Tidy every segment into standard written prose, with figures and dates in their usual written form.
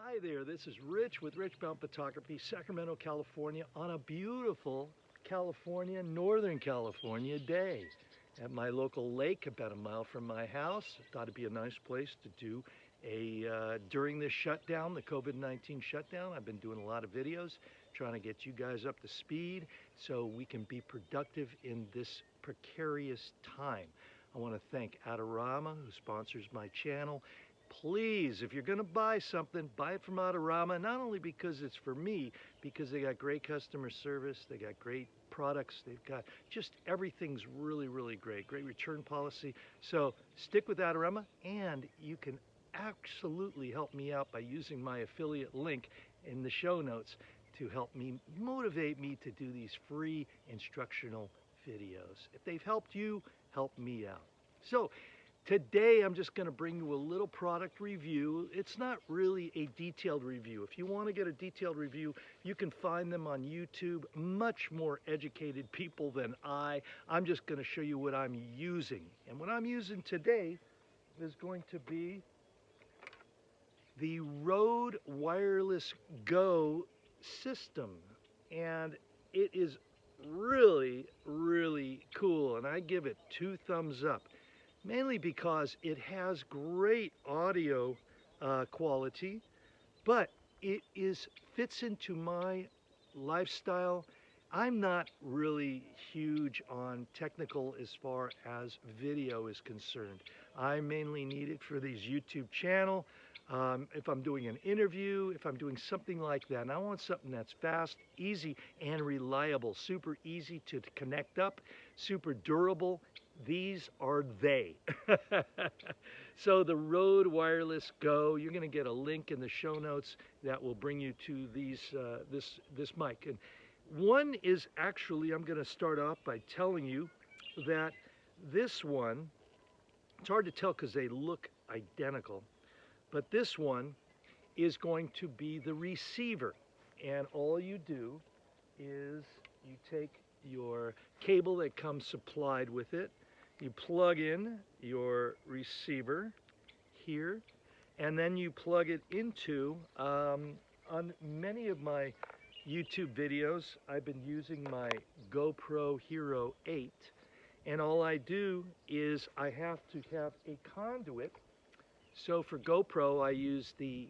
Hi there, this is Rich with Rich Baum Photography, Sacramento, California, on a beautiful California, Northern California day at my local lake about a mile from my house. I thought it'd be a nice place to do during this shutdown, the COVID-19 shutdown. I've been doing a lot of videos trying to get you guys up to speed so we can be productive in this precarious time. I want to thank Adorama, who sponsors my channel. Please, if you're going to buy something, buy it from Adorama, not only because it's for me, because they got great customer service, they got great products, they've got just everything's really, really great. Great return policy. So stick with Adorama, and you can absolutely help me out by using my affiliate link in the show notes to help me motivate me to do these free instructional videos. If they've helped you, help me out. So today I'm just going to bring you a little product review. It's not really a detailed review. If you want to get a detailed review, you can find them on YouTube. Much more educated people than I. I'm just going to show you what I'm using. And what I'm using today is going to be the RODE Wireless Go system. And it is really, really cool. And I give it 2 thumbs up. Mainly because it has great audio quality, but it fits into my lifestyle. I'm not really huge on technical as far as video is concerned. I mainly need it for these YouTube channel. If I'm doing an interview, if I'm doing something like that, and I want something that's fast, easy, and reliable, super easy to connect up, super durable. These are they. So the RODE Wireless Go, you're going to get a link in the show notes that will bring you to these this mic. And one is actually, I'm going to start off by telling you that this one, it's hard to tell because they look identical, but this one is going to be the receiver. And all you do is you take your cable that comes supplied with it, you plug in your receiver here, and then you plug it into, on many of my YouTube videos, I've been using my GoPro Hero 8, and all I do is I have to have a conduit. So for GoPro, I use the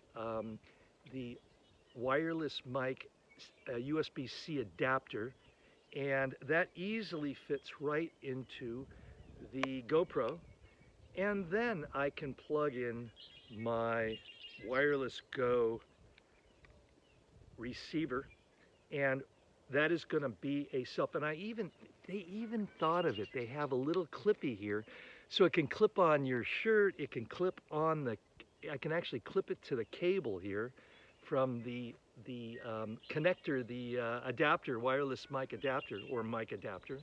wireless mic USB-C adapter, and that easily fits right into the GoPro. And then I can plug in my Wireless Go receiver, and that is going to be a self. And they even thought of it. They have a little clippy here, so it can clip on your shirt. It can clip on I can actually clip it to the cable here from the connector, the adapter, wireless mic adapter or mic adapter.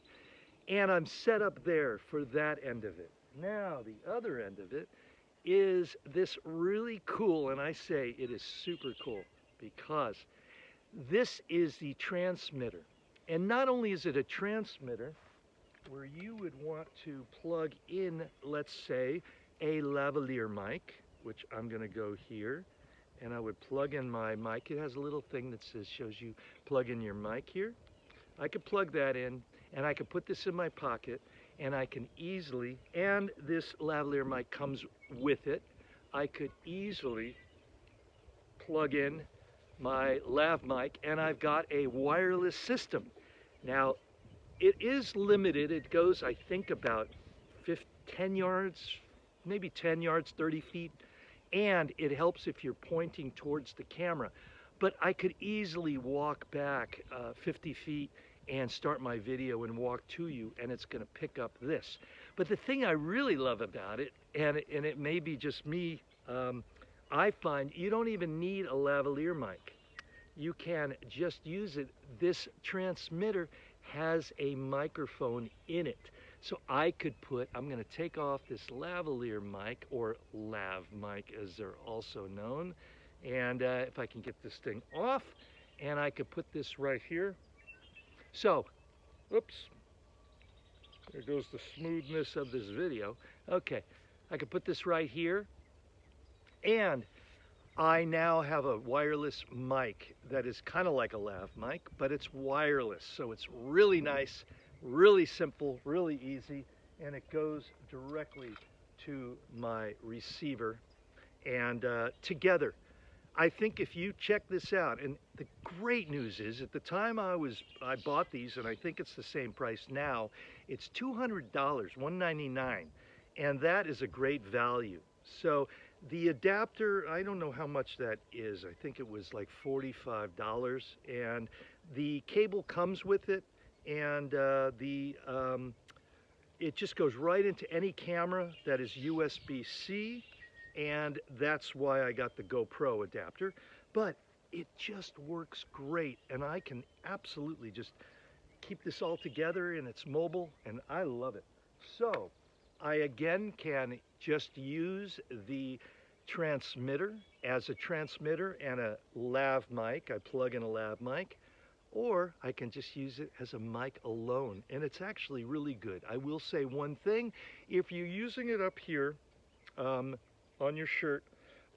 And I'm set up there for that end of it. Now the other end of it is this really cool, and I say it is super cool because this is the transmitter. And not only is it a transmitter where you would want to plug in, let's say, a lavalier mic, which I'm going to go here, and I would plug in my mic. It has a little thing that shows you plug in your mic here. I could plug that in, and I could put this in my pocket, and I can easily, and this lavalier mic comes with it, I could easily plug in my lav mic, and I've got a wireless system. Now, it is limited. It goes, I think, about 10 yards, maybe 10 yards, 30 feet, and it helps if you're pointing towards the camera. But I could easily walk back 50 feet and start my video and walk to you, and it's going to pick up this. But the thing I really love about it, and it may be just me, I find you don't even need a lavalier mic. You can just use it. This transmitter has a microphone in it. So I could I'm going to take off this lavalier mic, or lav mic as they're also known. And if I can get this thing off, and I could put this right here. So, oops, there goes the smoothness of this video. Okay, I could put this right here, and I now have a wireless mic that is kind of like a lav mic, but it's wireless. So it's really nice, really simple, really easy, and it goes directly to my receiver. And together, I think if you check this out, and the great news is at the time I bought these, and I think it's the same price now, it's $200, $199, and that is a great value. So the adapter, I don't know how much that is. I think it was like $45, and the cable comes with it, and it just goes right into any camera that is USB-C, and that's why I got the GoPro adapter. But it just works great, and I can absolutely just keep this all together, and it's mobile, and I love it. So I again can just use the transmitter as a transmitter and a lav mic. I plug in a lav mic, or I can just use it as a mic alone, and it's actually really good. I will say one thing: if you're using it up here on your shirt,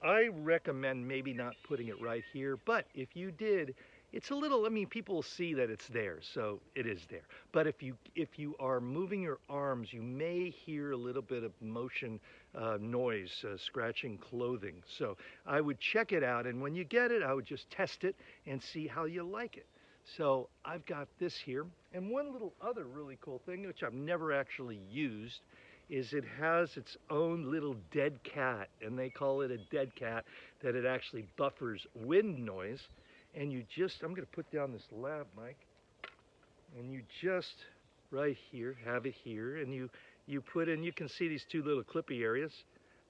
I recommend maybe not putting it right here, but if you did, it's a little, I mean, people see that it's there, so it is there. But if you are moving your arms, you may hear a little bit of motion noise, scratching clothing. So I would check it out, and when you get it, I would just test it and see how you like it. So I've got this here, and one little other really cool thing, which I've never actually used, is it has its own little dead cat, and they call it a dead cat, that it actually buffers wind noise. And you just, I'm going to put down this lav mic, and you just right here have it here, and you put in, you can see these two little clippy areas,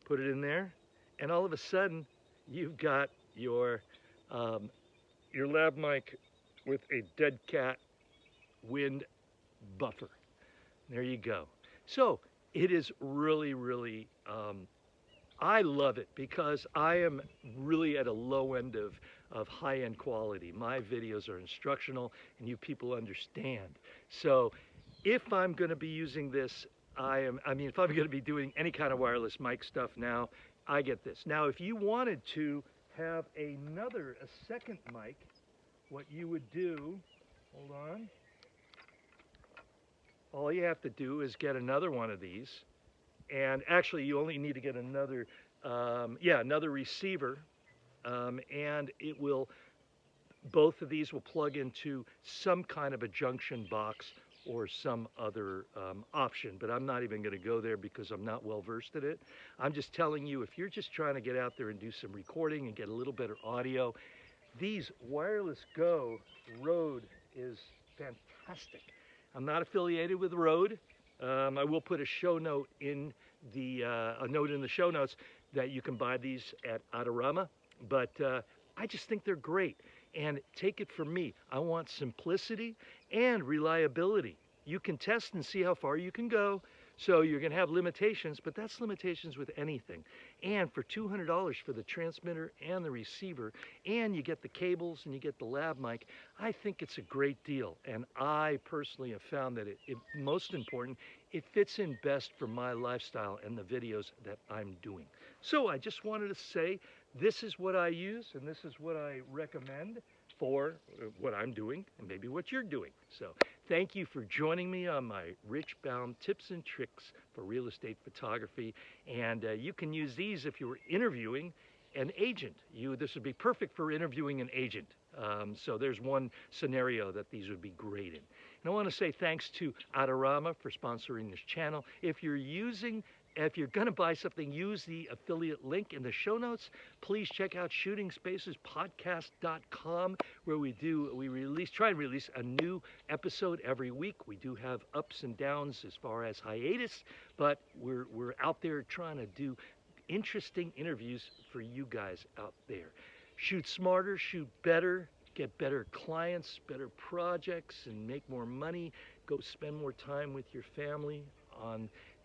put it in there, and all of a sudden you've got your lav mic with a dead cat wind buffer. There you go. So it is really, really, I love it because I am really at a low end of high-end quality. My videos are instructional, and you people understand. So if I'm going to be using this, if I'm going to be doing any kind of wireless mic stuff now, I get this. Now, if you wanted to have a second mic, what you would do, hold on, all you have to do is get another one of these, and actually you only need to get another receiver, and it will, both of these will plug into some kind of a junction box or some other option, but I'm not even going to go there because I'm not well versed at it. I'm just telling you, if you're just trying to get out there and do some recording and get a little better audio, these Wireless Go RODE is fantastic. I'm not affiliated with RODE. I will put a show note in a note in the show notes that you can buy these at Adorama, but I just think they're great. And take it from me, I want simplicity and reliability. You can test and see how far you can go. So you're going to have limitations, but that's limitations with anything. And for $200 for the transmitter and the receiver, and you get the cables and you get the lav mic, I think it's a great deal. And I personally have found that most important, it fits in best for my lifestyle and the videos that I'm doing. So I just wanted to say, this is what I use and this is what I recommend for what I'm doing and maybe what you're doing. So thank you for joining me on my Rich Baum tips and tricks for real estate photography. And you can use these if you were interviewing an agent. This would be perfect for interviewing an agent. So there's one scenario that these would be great in. And I want to say thanks to Adorama for sponsoring this channel. If you're going to buy something, use the affiliate link in the show notes. Please check out shootingspacespodcast.com, where we try and release a new episode every week. We do have ups and downs as far as hiatus, but we're out there trying to do interesting interviews for you guys out there. Shoot smarter, shoot better, get better clients, better projects, and make more money. Go spend more time with your family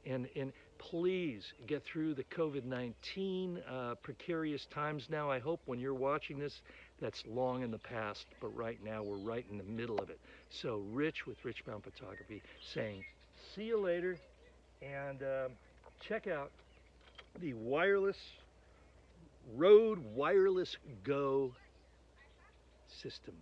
and please get through the COVID-19 precarious times now. I hope when you're watching this, that's long in the past, but right now we're right in the middle of it. So Rich with Rich Baum Photography saying, see you later, and check out the wireless Rode Wireless Go system.